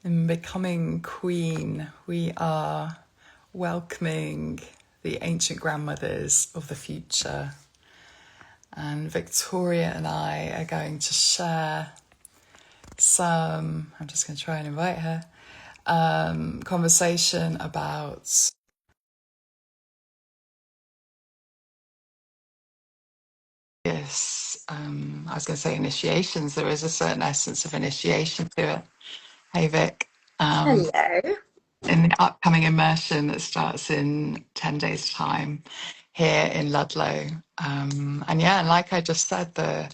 In Becoming Queen, we are welcoming the ancient grandmothers of the future. And Victoria and I are going to share I'm just going to try and invite her, conversation about yes, I was going to say initiations. There is a certain essence of initiation to it. Hey, Vic. Hello. In the upcoming immersion that starts in 10 days' time here in Ludlow. And yeah, and like I just said, the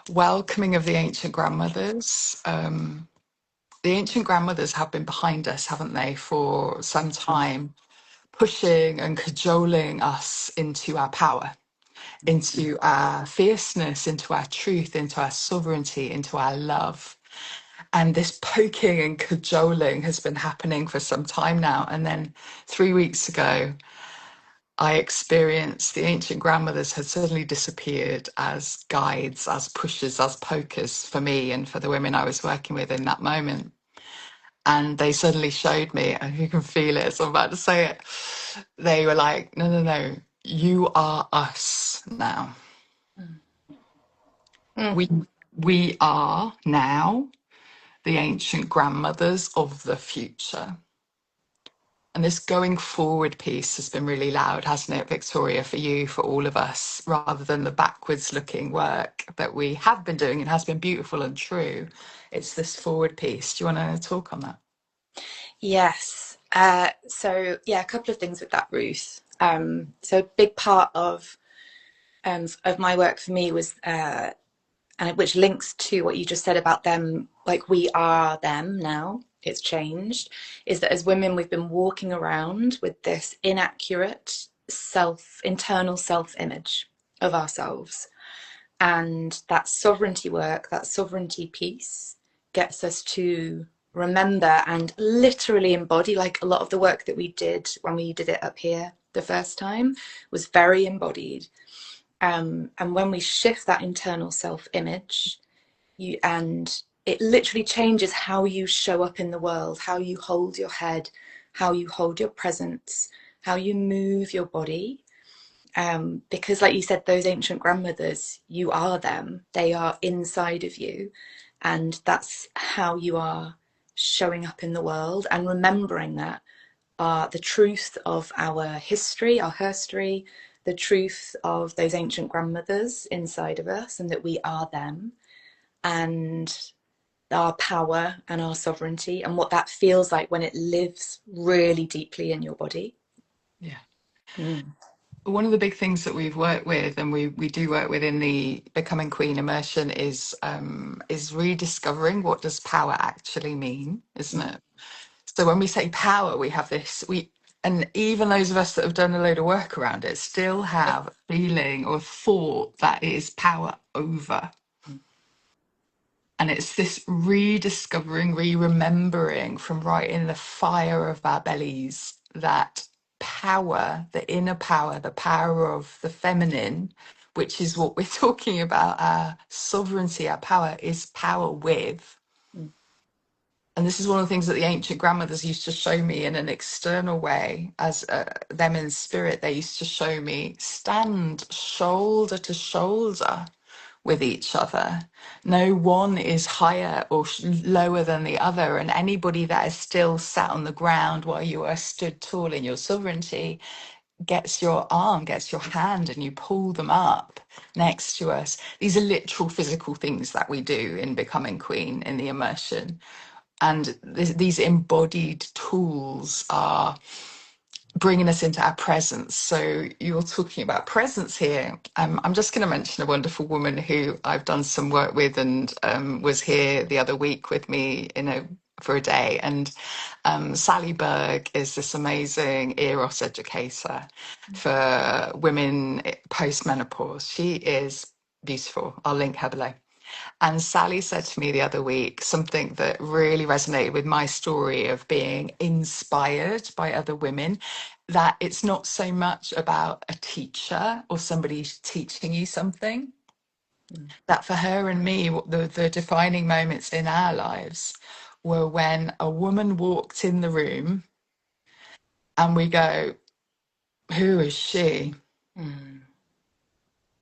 welcoming of the ancient grandmothers. The ancient grandmothers have been behind us, haven't they, for some time, pushing and cajoling us into our power, into our fierceness, into our truth, into our sovereignty, into our love. And this poking and cajoling has been happening for some time now. And then 3 weeks ago, I experienced the ancient grandmothers had suddenly disappeared as guides, as pushers, as pokers for me and for the women I was working with in that moment. And they suddenly showed me, and you can feel it, so I'm about to say it. They were like, no, no, no, you are us now. Mm. We are now the ancient grandmothers of the future. And this going forward piece has been really loud, hasn't it, Victoria, for you, for all of us, rather than the backwards looking work that we have been doing and has been beautiful and true. It's this forward piece. Do you want to talk on that? Yes. A couple of things with that, Ruth. So a big part of my work for me was, and which links to what you just said about them, like we are them now. It's changed. Is that as women we've been walking around with this inaccurate internal self image of ourselves, and that sovereignty work, that sovereignty piece, gets us to remember and literally embody. Like a lot of the work that we did when we did it up here the first time was very embodied. And when we shift that internal self image, and it literally changes how you show up in the world, how you hold your head, how you hold your presence, how you move your body. Because like you said, those ancient grandmothers, you are them, they are inside of you, and that's how you are showing up in the world. And remembering that are the truth of our history, our herstory, the truth of those ancient grandmothers inside of us, and that we are them, and our power and our sovereignty, and what that feels like when it lives really deeply in your body. Yeah. Mm. One of the big things that we've worked with, and we do work with in the Becoming Queen immersion, is rediscovering what does power actually mean, isn't it? So when we say power, we have this, and even those of us that have done a load of work around it still have a feeling or thought that it is power over. And it's this rediscovering, re-remembering from right in the fire of our bellies that power, the inner power, the power of the feminine, which is what we're talking about, our sovereignty, our power, is power with. Mm. And this is one of the things that the ancient grandmothers used to show me in an external way, as them in spirit. They used to show me stand shoulder to shoulder with each other. No one is higher or lower than the other. And anybody that is still sat on the ground while you are stood tall in your sovereignty gets your arm, gets your hand, and you pull them up next to us. These are literal physical things that we do in Becoming Queen in the immersion. And these embodied tools are bringing us into our presence. So you're talking about presence here. I'm just going to mention a wonderful woman who I've done some work with and was here the other week with me for a day. And Sally Berg is this amazing Eros educator for women post-menopause. She is beautiful. I'll link her below. And Sally said to me the other week something that really resonated with my story of being inspired by other women, that it's not so much about a teacher or somebody teaching you something, Mm. that for her and me, the defining moments in our lives were when a woman walked in the room and we go, who is she? Mm.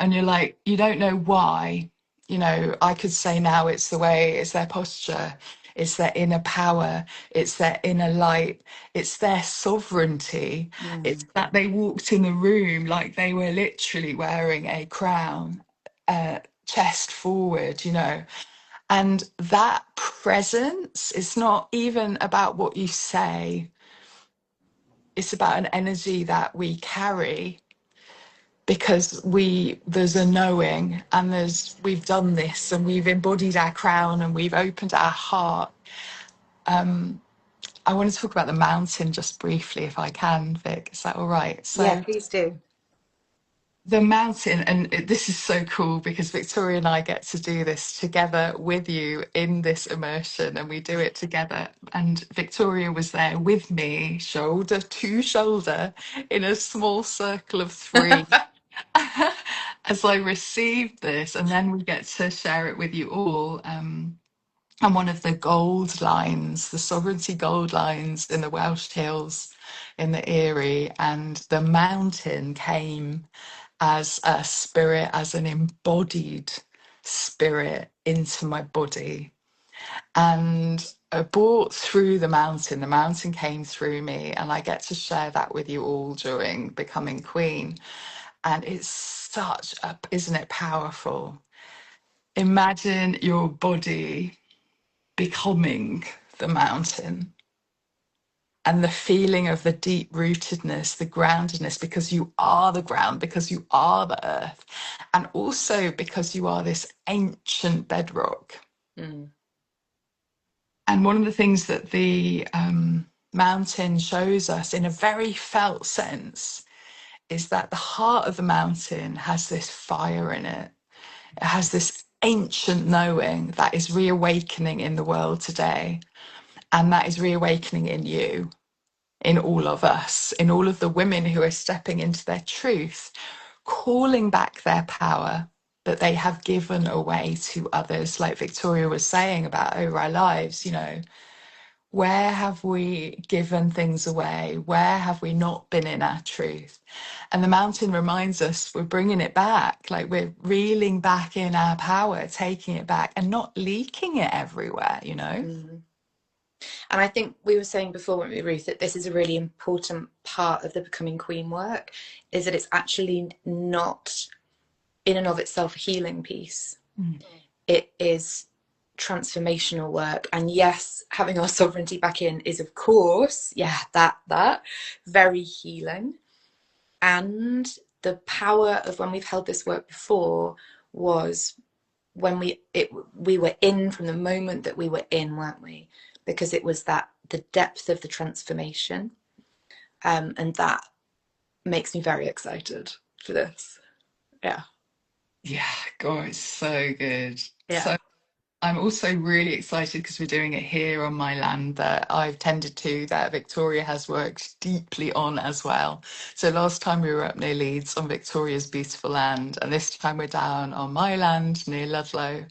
And you're like, you don't know why. You know, I could say now it's the way, it's their posture, it's their inner power, it's their inner light, it's their sovereignty. It's Mm. that they walked in the room like they were literally wearing a crown, chest forward, you know. And that presence is not even about what you say, it's about an energy that we carry because there's a knowing, and we've done this and we've embodied our crown and we've opened our heart. I want to talk about the mountain just briefly if I can, Vic. Is that all right? Yeah, So please do. the mountain, and this is so cool because Victoria and I get to do this together with you in this immersion, and we do it together. And Victoria was there with me, shoulder to shoulder, in a small circle of three as I received this, and then we get to share it with you all. And one of the gold lines, the sovereignty gold lines in the Welsh Hills in the Erie, and the mountain came as a spirit, as an embodied spirit into my body. And I brought through the mountain came through me, and I get to share that with you all during Becoming Queen. And it's such a, isn't it powerful? Imagine your body becoming the mountain and the feeling of the deep rootedness, the groundedness, because you are the ground, because you are the earth, and also because you are this ancient bedrock. Mm. And one of the things that the mountain shows us in a very felt sense is that the heart of the mountain has this fire in it. It has this ancient knowing that is reawakening in the world today. And that is reawakening in you, in all of us, in all of the women who are stepping into their truth, calling back their power that they have given away to others. Like Victoria was saying about over our lives, you know, where have we given things away? Where have we not been in our truth? And the mountain reminds us we're bringing it back, like we're reeling back in our power, taking it back and not leaking it everywhere, you know? Mm. And I think we were saying before, weren't we, Ruth, that this is a really important part of the Becoming Queen work, is that it's actually not in and of itself a healing piece. Mm. It is transformational work. And yes, having our sovereignty back in is, of course, yeah, that very healing. And the power of when we've held this work before was when we were in from the moment that we were in, weren't we? Because it was that the depth of the transformation, and that makes me very excited for this. Yeah. Yeah, God, it's so good. Yeah. So I'm also really excited because we're doing it here on my land that I've tended to, that Victoria has worked deeply on as well. So last time we were up near Leeds on Victoria's beautiful land, and this time we're down on my land near Ludlow.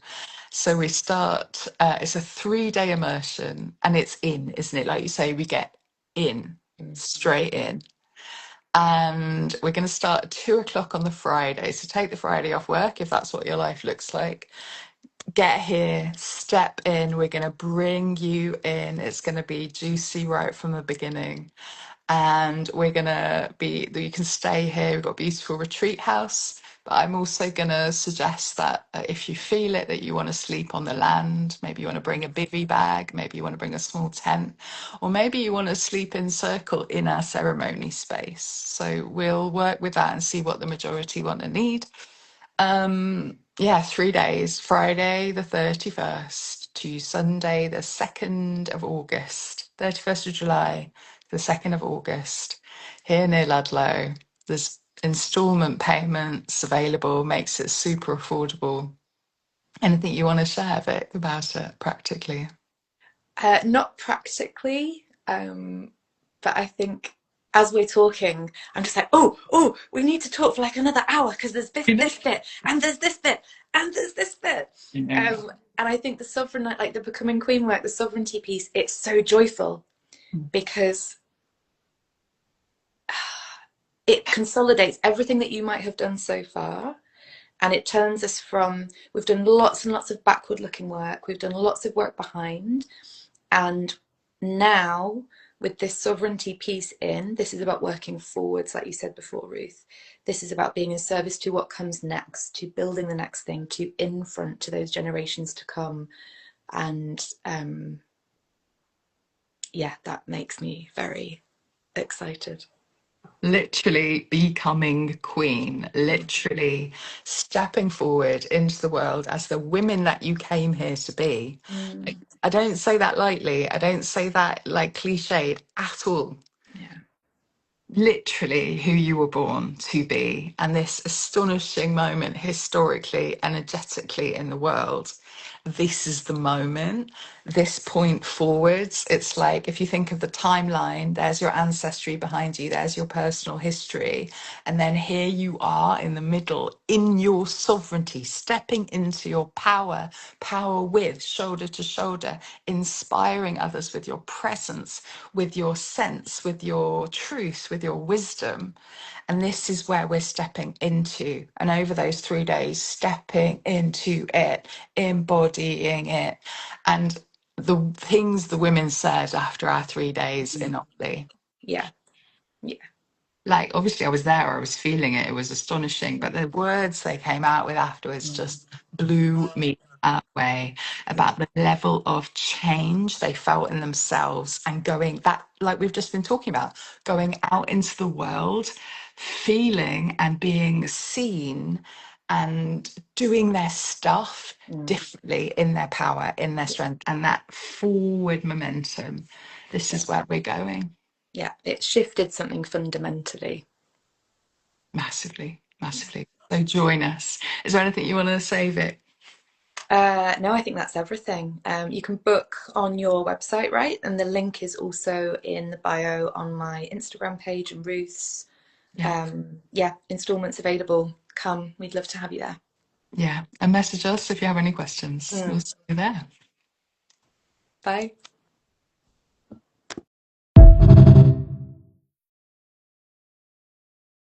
So we start, it's a 3-day immersion, and it's in, isn't it? Like you say, we get in, straight in. And we're going to start at 2 o'clock on the Friday. So take the Friday off work if that's what your life looks like. Get here, step in. We're going to bring you in. It's going to be juicy right from the beginning. And we're going to be, you can stay here. We've got a beautiful retreat house. But I'm also going to suggest that if you feel it, that you want to sleep on the land, maybe you want to bring a bivy bag, maybe you want to bring a small tent, or maybe you want to sleep in circle in our ceremony space. So we'll work with that and see what the majority want and need. Yeah, 3 days, Friday the 31st to Sunday the 2nd of August, 31st of July, the 2nd of August, here near Ludlow. There's installment payments available, makes it super affordable. Anything you want to share, Vic, about it practically? Not practically, but I think as we're talking, I'm just like, oh, we need to talk for like another hour because there's this You know? this bit, and there's this bit, and there's this bit. You know. And I think the sovereign, like the becoming queen work, the sovereignty piece, it's so joyful because it consolidates everything that you might have done so far, and it turns us from, we've done lots and lots of backward looking work, we've done lots of work behind, and now with this sovereignty piece in, this is about working forwards, like you said before, Ruth. This is about being in service to what comes next, to building the next thing, to in front to those generations to come. And yeah, that makes me very excited. Literally becoming queen, literally stepping forward into the world as the women that you came here to be. Like, I don't say that lightly. I don't say that like cliched at all. Yeah. Literally who you were born to be, and this astonishing moment historically, energetically in the world. This is the moment, this point forwards. It's like if you think of the timeline, there's your ancestry behind you, there's your personal history, and then here you are in the middle in your sovereignty, stepping into your power, power with shoulder to shoulder, inspiring others with your presence, with your sense, with your truth, with your wisdom. And this is where we're stepping into. And over those 3 days, stepping into it, embodying it. And the things the women said after our 3 days in Otley. Yeah. Yeah. Like, obviously, I was there, I was feeling it, it was astonishing. But the words they came out with afterwards just blew me away about the level of change they felt in themselves and going that, like we've just been talking about, going out into the world, feeling and being seen and doing their stuff differently in their power, in their strength, and that forward momentum. This is where we're going. Yeah. It shifted something fundamentally. Massively, massively. So join us. Is there anything you want to say, Vic? No, I think that's everything. You can book on your website, right? And the link is also in the bio on my Instagram page and Ruth's. Yeah. Yeah, installments available. Come, we'd love to have you there. Yeah. And message us if you have any questions. We'll see you there. Bye.